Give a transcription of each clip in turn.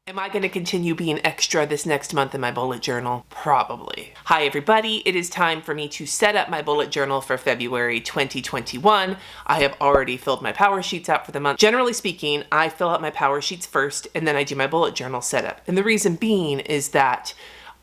Am I going to continue being extra this next month in my bullet journal? Probably. Hi everybody, it is time for me to set up my bullet journal for February 2021. I have already filled my power sheets out for the month. Generally speaking, I fill out my power sheets first and then I do my bullet journal setup. And the reason being is that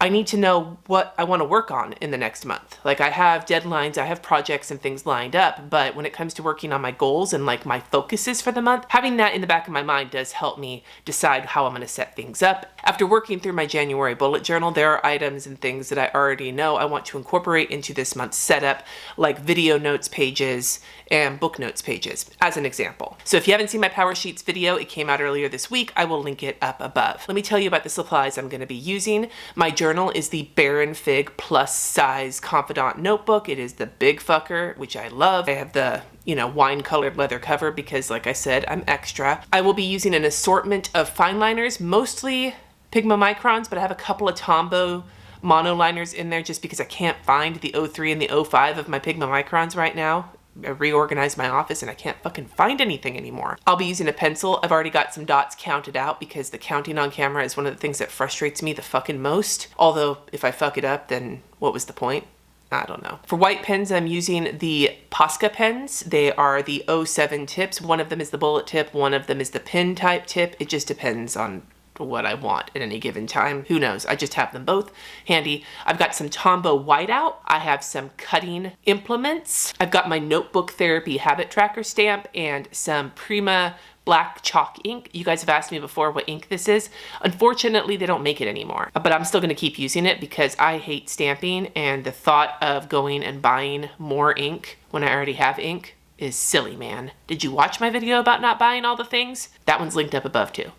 I need to know what I want to work on in the next month. Like I have deadlines, I have projects and things lined up, but when it comes to working on my goals and like my focuses for the month, having that in the back of my mind does help me decide how I'm going to set things up. After working through my January bullet journal, there are items and things that I already know I want to incorporate into this month's setup, like video notes pages and book notes pages, as an example. So if you haven't seen my Power Sheets video, it came out earlier this week. I will link it up above. Let me tell you about the supplies I'm going to be using. My journal is the Baron Fig plus size Confidant notebook. It is the big fucker, which I love. I have the wine colored leather cover because like I said, I'm extra. I will be using an assortment of fine liners, mostly Pigma Microns, but I have a couple of Tombow monoliners in there just because I can't find the 03 and the 05 of my Pigma Microns right now. I reorganized my office and I can't fucking find anything anymore. I'll be using a pencil. I've already got some dots counted out because the counting on camera is one of the things that frustrates me the fucking most. Although if I fuck it up, then what was the point? I don't know. For white pens, I'm using the Posca pens. They are the 07 tips. One of them is the bullet tip. One of them is the pen type tip. It just depends on what I want at any given time. Who knows? I just have them both handy. I've got some Tombow whiteout. I have some cutting implements. I've got my Notebook Therapy Habit Tracker stamp and some Prima black chalk ink. You guys have asked me before what ink this is. Unfortunately, they don't make it anymore, but I'm still going to keep using it because I hate stamping, and the thought of going and buying more ink when I already have ink is silly, man. Did you watch my video about not buying all the things? That one's linked up above too.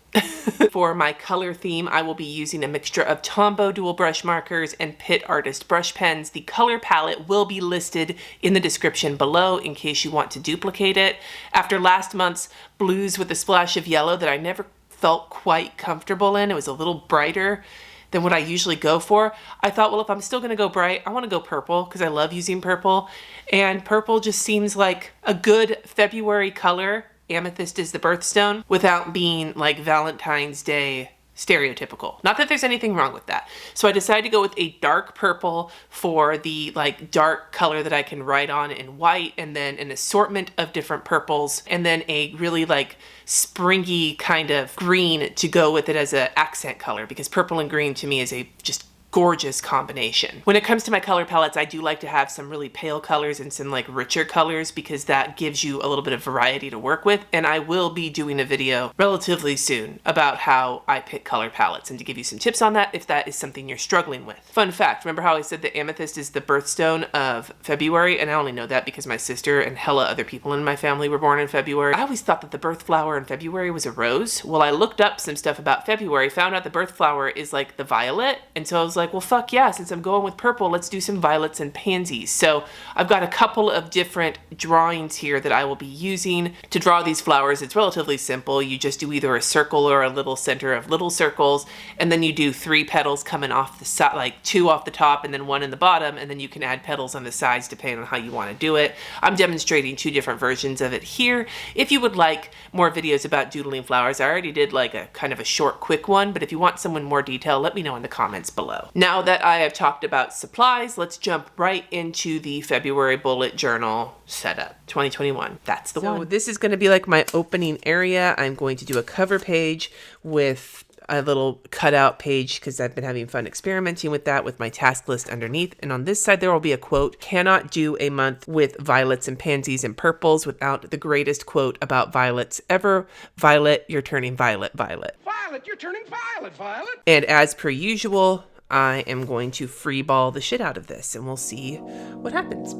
For my color theme, I will be using a mixture of Tombow dual brush markers and Pitt Artist brush pens. The color palette will be listed in the description below in case you want to duplicate it. After last month's blues with a splash of yellow that I never felt quite comfortable in, it was a little brighter than what I usually go for. I thought, well, if I'm still gonna go bright, I wanna go purple because I love using purple. And purple just seems like a good February color. Amethyst is the birthstone without being like Valentine's Day stereotypical. Not that there's anything wrong with that. So I decided to go with a dark purple for the like dark color that I can write on in white, and then an assortment of different purples, and then a really like springy kind of green to go with it as an accent color, because purple and green to me is a just gorgeous combination. When it comes to my color palettes, I do like to have some really pale colors and some like richer colors because that gives you a little bit of variety to work with. And I will be doing a video relatively soon about how I pick color palettes and to give you some tips on that if that is something you're struggling with. Fun fact, remember how I said that amethyst is the birthstone of February? And I only know that because my sister and hella other people in my family were born in February. I always thought that the birth flower in February was a rose. Well, I looked up some stuff about February, found out the birth flower is like the violet. And so I was like, well, fuck yeah, since I'm going with purple, let's do some violets and pansies. So I've got a couple of different drawings here that I will be using to draw these flowers. It's relatively simple. You just do either a circle or a little center of little circles, and then you do 3 petals coming off the side, like 2 off the top and then 1 in the bottom, and then you can add petals on the sides depending on how you want to do it. I'm demonstrating 2 different versions of it here. If you would like more videos about doodling flowers, I already did like a kind of a short, quick one, but if you want someone more detailed, let me know in the comments below. Now that I have talked about supplies, let's jump right into the February bullet journal setup. 2021, that's the one. So this is going to be like my opening area. I'm going to do a cover page with a little cutout page because I've been having fun experimenting with that with my task list underneath. And on this side, there will be a quote: cannot do a month with violets and pansies and purples without the greatest quote about violets ever. Violet, you're turning violet, violet. Violet, you're turning violet, violet. And as per usual, I am going to free ball the shit out of this and we'll see what happens.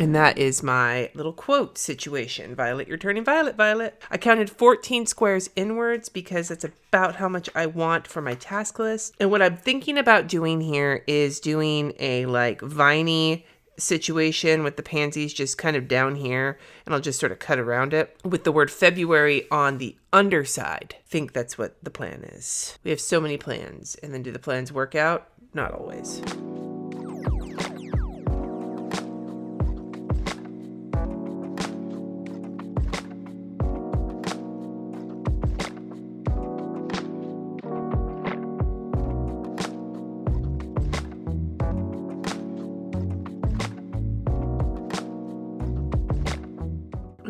And that is my little quote situation. Violet, you're turning violet, Violet. I counted 14 squares inwards because that's about how much I want for my task list. And what I'm thinking about doing here is doing a like viney situation with the pansies just kind of down here, and I'll just sort of cut around it with the word February on the underside. I think that's what the plan is. We have so many plans, and then do the plans work out? Not always.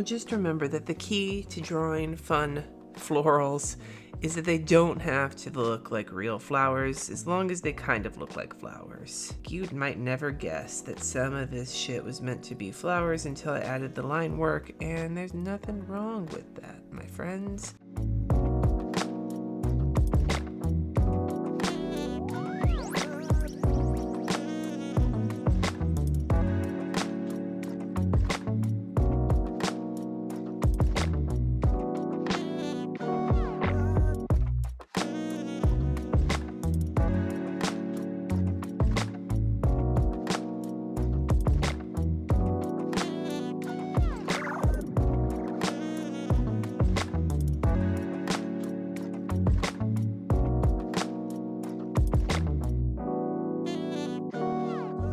Just remember that the key to drawing fun florals is that they don't have to look like real flowers, as long as they kind of look like flowers. You might never guess that some of this shit was meant to be flowers until I added the line work, and there's nothing wrong with that, my friends.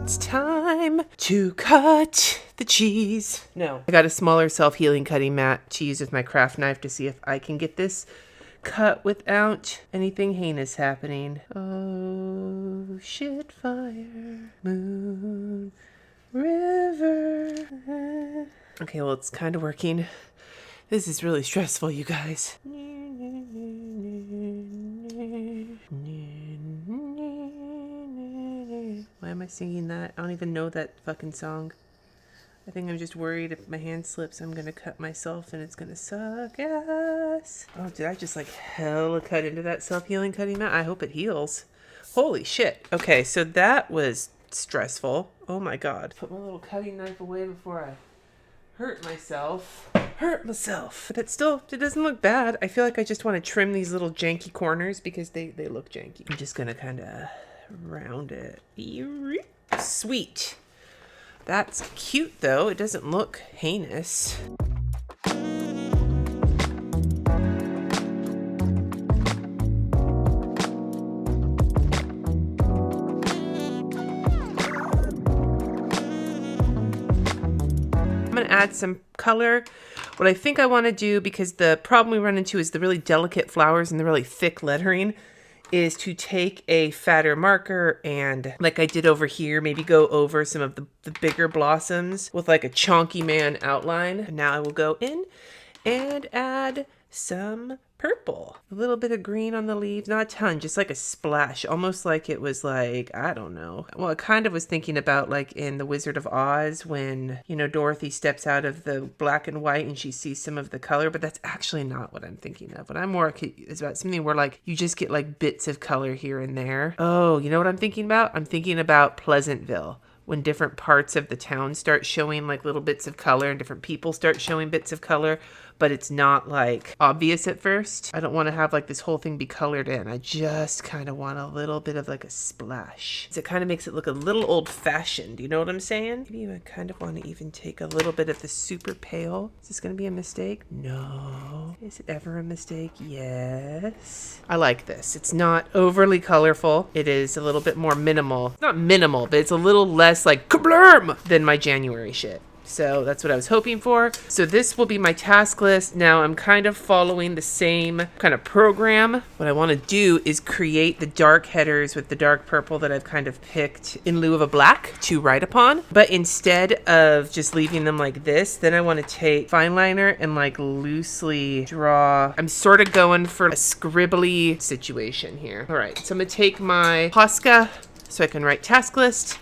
It's time to cut the cheese. No. I got a smaller self-healing cutting mat to use with my craft knife to see if I can get this cut without anything heinous happening. Oh, shit, fire, moon, river. Okay, well, it's kind of working. This is really stressful, you guys. Why am I singing that? I don't even know that fucking song. I think I'm just worried if my hand slips, I'm gonna cut myself and it's gonna suck ass. Oh, did I just like hella cut into that self-healing cutting mat? I hope it heals. Holy shit. Okay, so that was stressful. Oh my god. Put my little cutting knife away before I hurt myself. But it doesn't look bad. I feel like I just want to trim these little janky corners because they look janky. I'm just gonna kind of round it. Sweet. That's cute though. It doesn't look heinous. I'm gonna add some color. What I think I want to do, because the problem we run into is the really delicate flowers and the really thick lettering, is to take a fatter marker and, like I did over here, maybe go over some of the bigger blossoms with like a chonky man outline. And now I will go in and add some purple. A little bit of green on the leaves, not a ton, just like a splash, almost like it was like, I don't know. Well, I kind of was thinking about like in The Wizard of Oz when, you know, Dorothy steps out of the black and white and she sees some of the color, but that's actually not what I'm thinking of. What I'm more is about something where like you just get like bits of color here and there. Oh, you know what I'm thinking about? I'm thinking about Pleasantville. When different parts of the town start showing like little bits of color and different people start showing bits of color, but it's not like obvious at first. I don't want to have like this whole thing be colored in. I just kind of want a little bit of like a splash. So it kind of makes it look a little old fashioned. You know what I'm saying? Maybe I kind of want to even take a little bit of the super pale. Is this going to be a mistake? No. Is it ever a mistake? Yes. I like this. It's not overly colorful. It is a little bit more minimal. Not minimal, but it's a little less like kablurm than my January shit. So that's what I was hoping for. So this will be my task list. Now I'm kind of following the same kind of program. What I want to do is create the dark headers with the dark purple that I've kind of picked in lieu of a black to write upon. But instead of just leaving them like this, then I want to take fine liner and like loosely draw. I'm sort of going for a scribbly situation here. All right, so I'm going to take my Posca so I can write task list.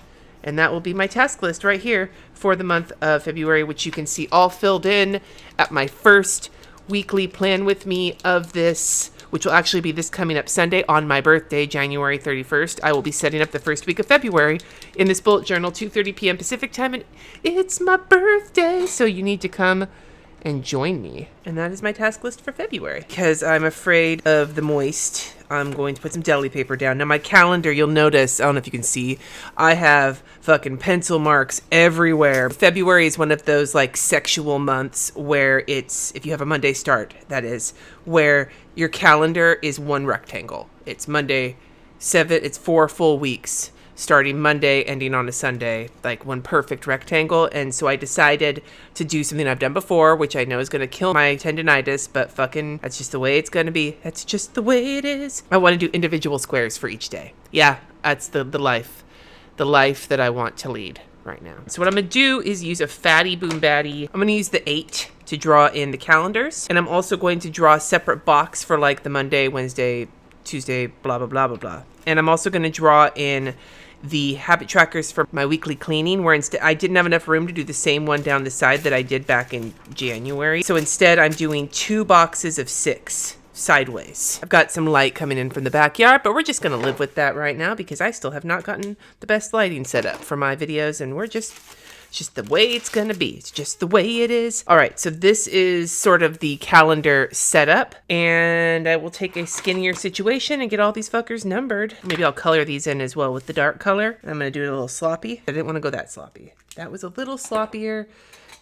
And that will be my task list right here for the month of February, which you can see all filled in at my first weekly plan with me of this which will actually be this coming up Sunday on my birthday, January 31st. I will be setting up the first week of February in this bullet journal, 2:30 p.m. Pacific time, and it's my birthday, so you need to come and join me. And that is my task list for February. Because I'm afraid of the moist, I'm going to put some deli paper down. Now my calendar, you'll notice, I don't know if you can see, I have fucking pencil marks everywhere. February is one of those like sexual months where it's, if you have a Monday start, that is, where your calendar is one rectangle. It's Monday, it's 4 full weeks, starting Monday, ending on a Sunday, like one perfect rectangle. And so I decided to do something I've done before, which I know is going to kill my tendinitis, but fucking, that's just the way it's going to be. That's just the way it is. I want to do individual squares for each day. Yeah, that's the life that I want to lead right now. So what I'm going to do is use a fatty boom batty. I'm going to use the 8 to draw in the calendars. And I'm also going to draw a separate box for like the Monday, Wednesday, Tuesday, blah, blah, blah, blah, blah. And I'm also going to draw in the habit trackers for my weekly cleaning, where instead I didn't have enough room to do the same one down the side that I did back in January. So instead I'm doing 2 boxes of 6 sideways. I've got some light coming in from the backyard, but we're just going to live with that right now because I still have not gotten the best lighting set up for my videos, and it's just the way it's going to be. It's just the way it is. All right, so this is sort of the calendar setup, and I will take a skinnier situation and get all these fuckers numbered. Maybe I'll color these in as well with the dark color. I'm going to do it a little sloppy. I didn't want to go that sloppy. That was a little sloppier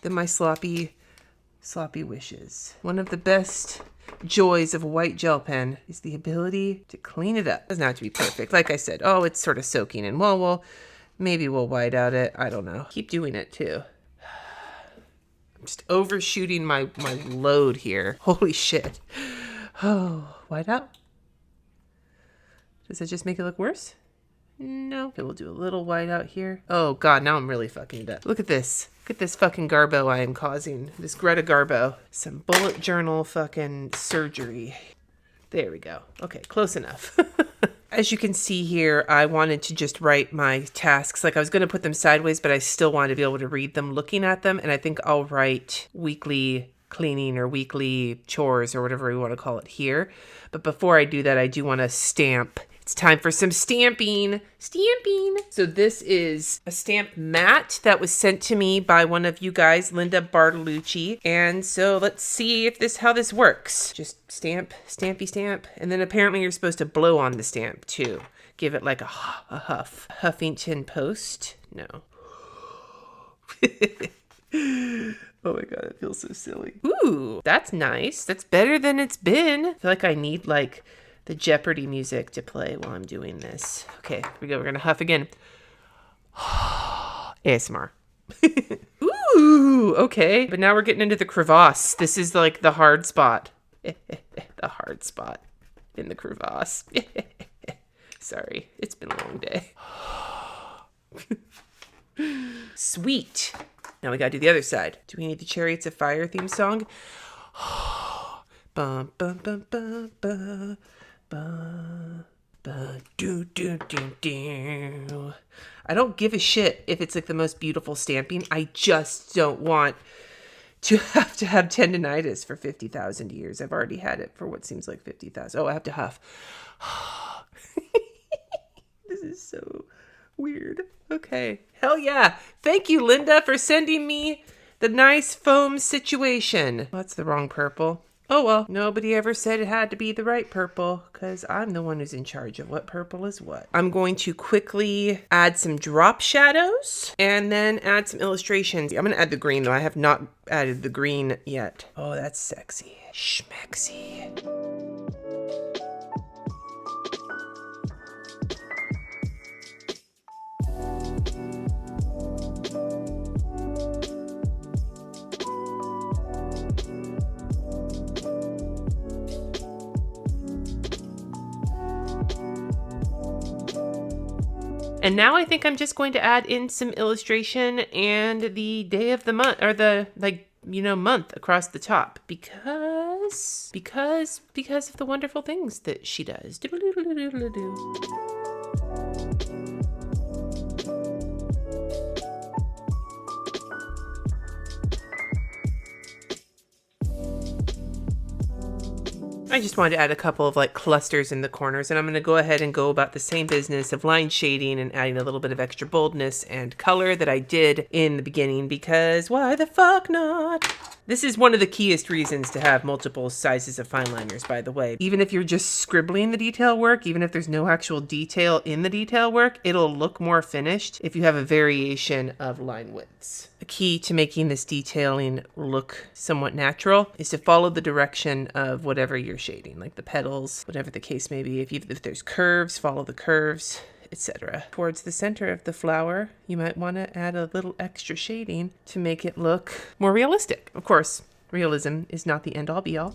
than my sloppy wishes. One of the best joys of a white gel pen is the ability to clean it up. It doesn't have to be perfect. Like I said, it's sort of soaking in. Well, maybe we'll white out it. I don't know. Keep doing it too. I'm just overshooting my load here. Holy shit. Oh, white out? Does that just make it look worse? No. Okay, we'll do a little white out here. Oh god, now I'm really fucking it up. Look at this. Look at this fucking garbo I am causing. This Greta Garbo. Some bullet journal fucking surgery. There we go. Okay, close enough. As you can see here, I wanted to just write my tasks. Like I was going to put them sideways, but I still wanted to be able to read them looking at them. And I think I'll write weekly cleaning or weekly chores or whatever we want to call it here. But before I do that, I do want to stamp. It's time for some stamping. So this is a stamp mat that was sent to me by one of you guys, Linda Bartolucci. And so let's see how this works. Just stamp, stampy stamp. And then apparently you're supposed to blow on the stamp too. Give it like a huff. Huffington Post? No. Oh my god, it feels so silly. Ooh, that's nice. That's better than it's been. I feel like I need like the Jeopardy music to play while I'm doing this. Okay, here we go. We're gonna huff again. ASMR. Ooh, okay. But now we're getting into the crevasse. This is like the hard spot. The hard spot in the crevasse. Sorry, it's been a long day. Sweet. Now we gotta do the other side. Do we need the Chariots of Fire theme song? Bum, bum, bum, bum, bum. Do, do, do, do. I don't give a shit if it's like the most beautiful stamping. I just don't want to have tendinitis for 50,000 years. I've already had it for what seems like 50,000. Oh, I have to huff. This is so weird. Okay. Hell yeah. Thank you, Linda, for sending me the nice foam situation. Oh, that's the wrong purple. Oh well, nobody ever said it had to be the right purple, because I'm the one who's in charge of what purple is what. I'm going to quickly add some drop shadows and then add some illustrations. I'm going to add the green, though. I have not added the green yet. Oh, that's sexy. Schmexy. And now I think I'm just going to add in some illustration and the day of the month, or the month across the top, because of the wonderful things that she does. I just wanted to add a couple of like clusters in the corners, and I'm going to go ahead and go about the same business of line shading and adding a little bit of extra boldness and color that I did in the beginning, because why the fuck not? This is one of the keyest reasons to have multiple sizes of fine liners, by the way. Even if you're just scribbling the detail work, even if there's no actual detail in the detail work, it'll look more finished if you have a variation of line widths. The key to making this detailing look somewhat natural is to follow the direction of whatever you're shading, like the petals, whatever the case may be. If there's curves, follow the curves, etc. Towards the center of the flower, you might want to add a little extra shading to make it look more realistic. Of course, realism is not the end-all be-all.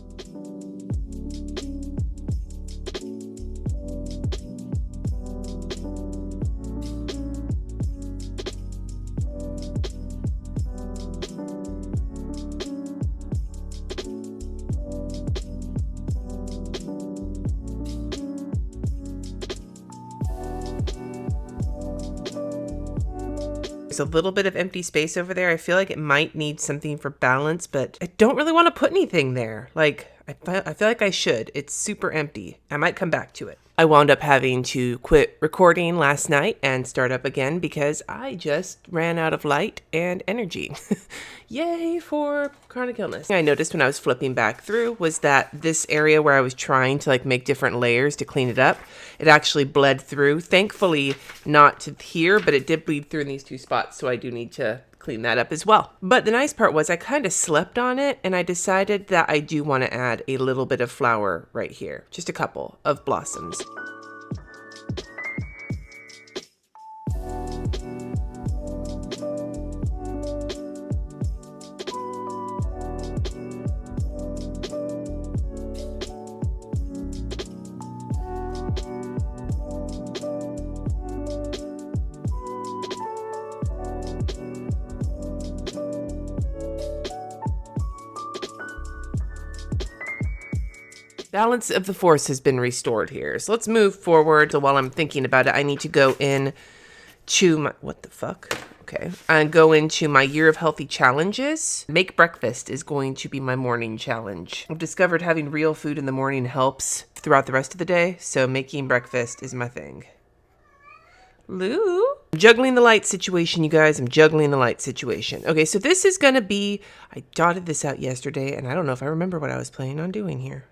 There's a little bit of empty space over there. I feel like it might need something for balance, but I don't really want to put anything there. Like, I feel like I should. It's super empty. I might come back to it. I wound up having to quit recording last night and start up again because I just ran out of light and energy. Yay for chronic illness. I noticed when I was flipping back through was that this area where I was trying to like make different layers to clean it up, it actually bled through. Thankfully not to here, but it did bleed through in these two spots, so I do need to clean that up as well. But the nice part was I kind of slept on it, and I decided that I do want to add a little bit of flower right here. Just a couple of blossoms. Balance of the force has been restored here. So let's move forward. So while I'm thinking about it, I need to go in to my, what the fuck? Okay. And go into my year of healthy challenges. Make breakfast is going to be my morning challenge. I've discovered having real food in the morning helps throughout the rest of the day. So making breakfast is my thing. Lou? I'm juggling the light situation, you guys. I'm juggling the light situation. Okay, so this is going to be, I dotted this out yesterday, and I don't know if I remember what I was planning on doing here.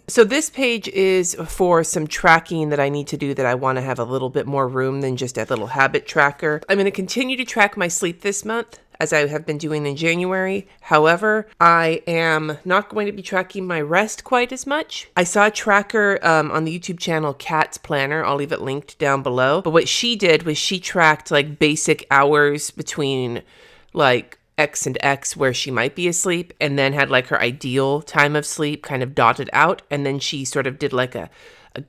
So this page is for some tracking that I need to do that I want to have a little bit more room than just a little habit tracker. I'm going to continue to track my sleep this month, as I have been doing in January. However, I am not going to be tracking my rest quite as much. I saw a tracker on the YouTube channel Kat's Planner. I'll leave it linked down below. But what she did was she tracked like basic hours between like X and X where she might be asleep, and then had like her ideal time of sleep kind of dotted out. And then she sort of did like a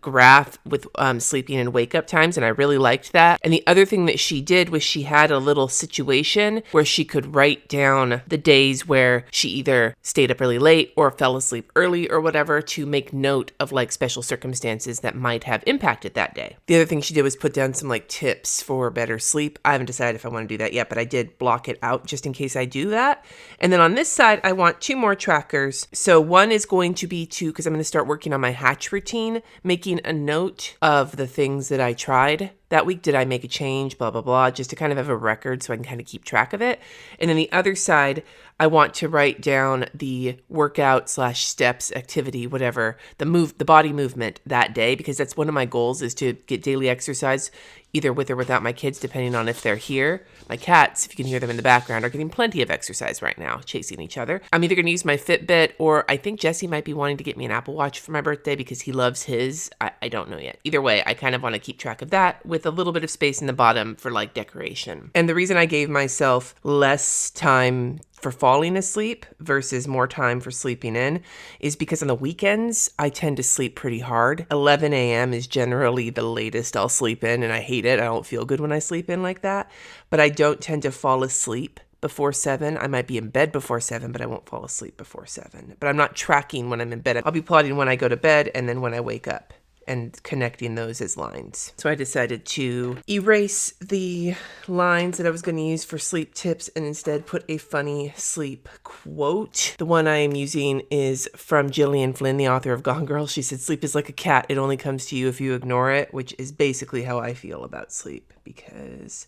graph with sleeping and wake up times, and I really liked that. And the other thing that she did was she had a little situation where she could write down the days where she either stayed up really late or fell asleep early or whatever, to make note of like special circumstances that might have impacted that day. The other thing she did was put down some like tips for better sleep. I haven't decided if I want to do that yet, but I did block it out just in case I do that. And then on this side, I want 2 more trackers. So one is going to be because I'm going to start working on my hatch routine, making a note of the things that I tried that week. Did I make a change? Blah, blah, blah, just to kind of have a record so I can kind of keep track of it. And then the other side, I want to write down the workout / steps, activity, whatever, the body movement that day, because that's one of my goals, is to get daily exercise, either with or without my kids, depending on if they're here. My cats, if you can hear them in the background, are getting plenty of exercise right now, chasing each other. I'm either going to use my Fitbit, or I think Jesse might be wanting to get me an Apple Watch for my birthday because he loves his. I don't know yet. Either way, I kind of want to keep track of that with a little bit of space in the bottom for like decoration. And the reason I gave myself less time for falling asleep versus more time for sleeping in is because on the weekends, I tend to sleep pretty hard. 11 a.m. is generally the latest I'll sleep in, and I hate it. I don't feel good when I sleep in like that, but I don't tend to fall asleep before 7. I might be in bed before 7, but I won't fall asleep before 7. But I'm not tracking when I'm in bed. I'll be plotting when I go to bed and then when I wake up. and connecting those as lines. So I decided to erase the lines that I was going to use for sleep tips and instead put a funny sleep quote. The one I am using is from Gillian Flynn, the author of Gone Girl. She said, "Sleep is like a cat. It only comes to you if you ignore it," which is basically how I feel about sleep, because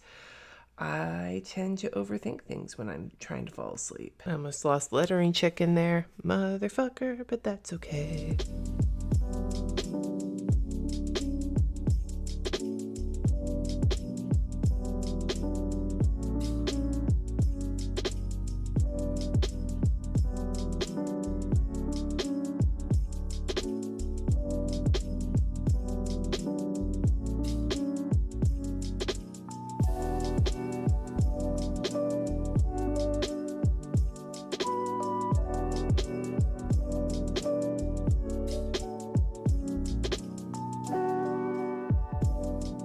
I tend to overthink things when I'm trying to fall asleep. I almost lost lettering check in there, motherfucker, but that's okay.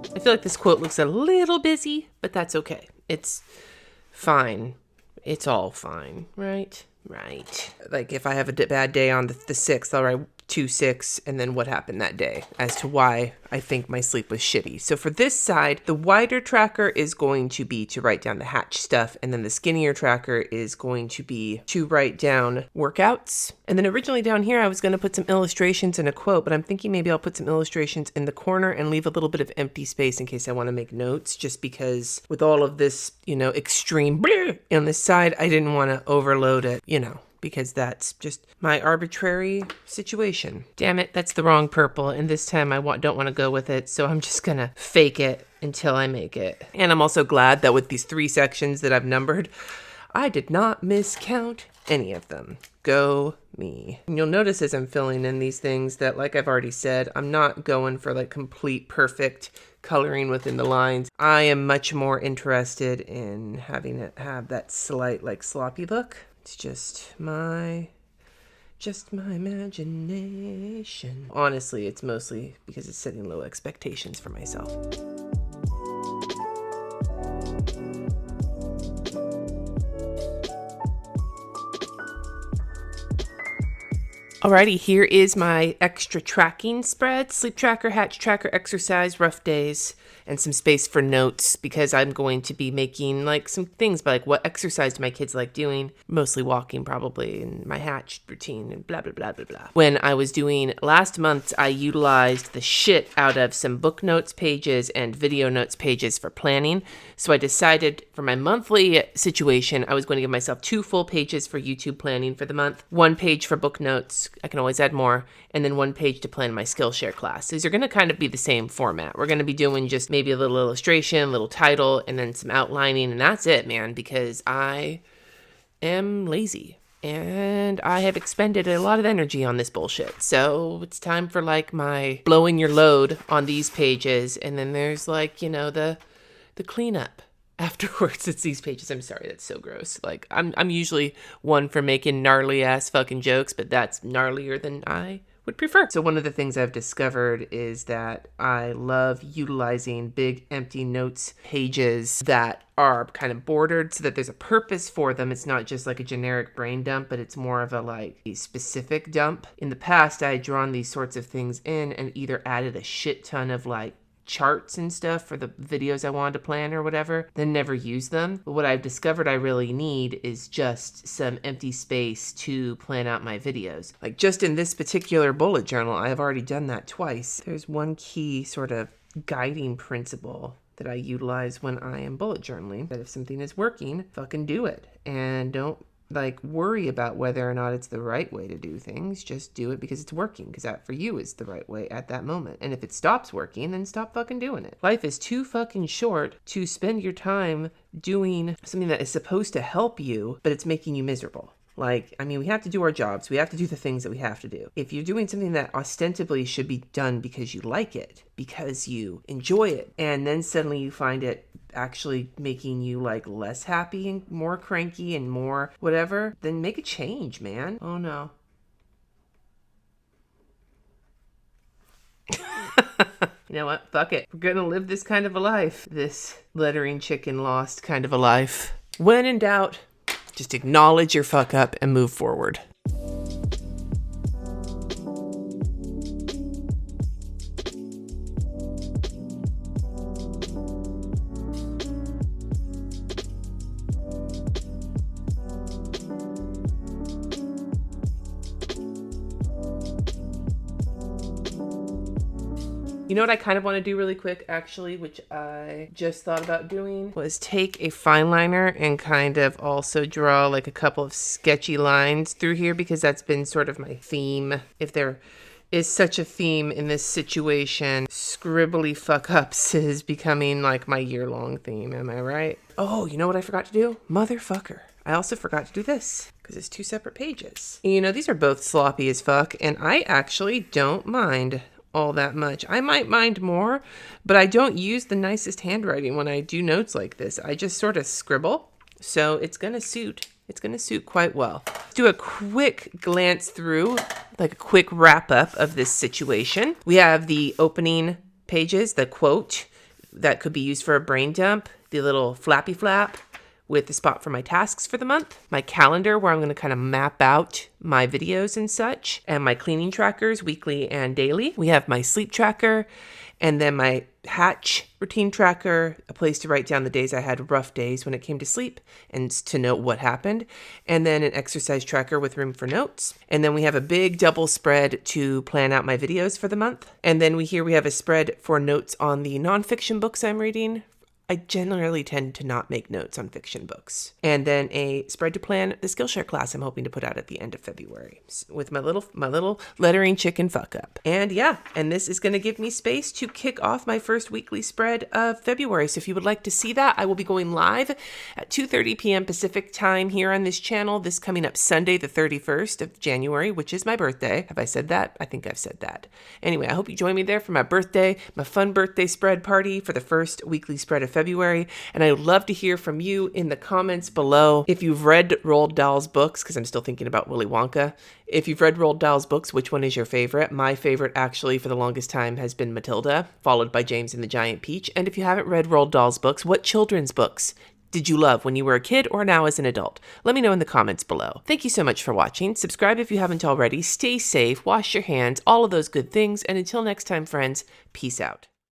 I feel like this quote looks a little busy, but that's okay. It's fine. It's all fine, right? Right. Like if I have a bad day on the 6th, I'll write 2-6 and then what happened that day as to why I think my sleep was shitty. So for this side, the wider tracker is going to be to write down the hatch stuff, and then the skinnier tracker is going to be to write down workouts. And then originally down here, I was going to put some illustrations and a quote, but I'm thinking maybe I'll put some illustrations in the corner and leave a little bit of empty space in case I want to make notes, just because with all of this, extreme on this side, I didn't want to overload it, because that's just my arbitrary situation. Damn it, that's the wrong purple, and this time I don't want to go with it, so I'm just gonna fake it until I make it. And I'm also glad that with these 3 sections that I've numbered, I did not miscount any of them. Go me. And you'll notice as I'm filling in these things that, like I've already said, I'm not going for like complete perfect coloring within the lines. I am much more interested in having it have that slight like sloppy look. It's just my imagination. Honestly, it's mostly because it's setting low expectations for myself. Alrighty, here is my extra tracking spread: sleep tracker, hatch tracker, exercise, rough days, and some space for notes, because I'm going to be making like some things about like what exercise do my kids like doing, mostly walking probably, and my hatch routine and blah, blah, blah, blah, blah. When I was doing last month, I utilized the shit out of some book notes pages and video notes pages for planning. So I decided for my monthly situation, I was going to give myself 2 full pages for YouTube planning for the month, 1 page for book notes, I can always add more, and then 1 page to plan my Skillshare class. These are going to kind of be the same format. We're going to be doing just maybe a little illustration, a little title, and then some outlining, and that's it, man, because I am lazy and I have expended a lot of energy on this bullshit. So it's time for like my blowing your load on these pages, and then there's like, the cleanup afterwards. It's these pages. I'm sorry, that's so gross. Like I'm usually one for making gnarly ass fucking jokes, but that's gnarlier than I would prefer. So one of the things I've discovered is that I love utilizing big empty notes pages that are kind of bordered so that there's a purpose for them. It's not just like a generic brain dump, but it's more of a specific dump. In the past, I had drawn these sorts of things in and either added a shit ton of charts and stuff for the videos I wanted to plan or whatever, then never use them. But what I've discovered I really need is just some empty space to plan out my videos. Like just in this particular bullet journal, I have already done that twice. There's one key sort of guiding principle that I utilize when I am bullet journaling, that if something is working, fucking do it. And don't worry about whether or not it's the right way to do things. Just do it because it's working, because that for you is the right way at that moment. And if it stops working, then stop fucking doing it. Life is too fucking short to spend your time doing something that is supposed to help you, but it's making you miserable. We have to do our jobs. We have to do the things that we have to do. If you're doing something that ostensibly should be done because you like it, because you enjoy it, and then suddenly you find it actually making you less happy and more cranky and more whatever, then make a change, man. Oh no. You know what? Fuck it. We're gonna live this kind of a life. This lettering chicken lost kind of a life. When in doubt, just acknowledge your fuck up and move forward. You know what I kind of want to do really quick, actually, which I just thought about doing, was take a fine liner and kind of also draw like a couple of sketchy lines through here, because that's been sort of my theme. If there is such a theme in this situation, scribbly fuck-ups is becoming like my year-long theme, am I right? Oh, you know what I forgot to do? Motherfucker. I also forgot to do this, because it's 2 separate pages. You know, these are both sloppy as fuck, and I actually don't mind all that much. I might mind more, but I don't use the nicest handwriting when I do notes like this. I just sort of scribble, so it's gonna suit. It's gonna suit quite well. Let's do a quick glance through, like a quick wrap up of this situation. We have the opening pages, the quote that could be used for a brain dump, the little flappy flap with the spot for my tasks for the month, my calendar where I'm going to kind of map out my videos and such, and my cleaning trackers, weekly and daily. We have my sleep tracker, and then my Hatch routine tracker, a place to write down the days I had rough days when it came to sleep and to note what happened, and then an exercise tracker with room for notes. And then we have a big double spread to plan out my videos for the month. And then we have a spread for notes on the nonfiction books I'm reading. I generally tend to not make notes on fiction books. And then a spread to plan the Skillshare class I'm hoping to put out at the end of February with my little lettering chicken fuck up. And yeah, and this is going to give me space to kick off my first weekly spread of February. So if you would like to see that, I will be going live at 2:30 p.m. Pacific time here on this channel this coming up Sunday, the 31st of January, which is my birthday. Have I said that? I think I've said that. Anyway, I hope you join me there for my birthday, my fun birthday spread party for the first weekly spread of February, and I would love to hear from you in the comments below. If you've read Roald Dahl's books, because I'm still thinking about Willy Wonka. If you've read Roald Dahl's books, which one is your favorite? My favorite, actually, for the longest time has been Matilda, followed by James and the Giant Peach. And if you haven't read Roald Dahl's books, what children's books did you love when you were a kid or now as an adult? Let me know in the comments below. Thank you so much for watching. Subscribe if you haven't already. Stay safe, wash your hands, all of those good things. And until next time, friends, peace out.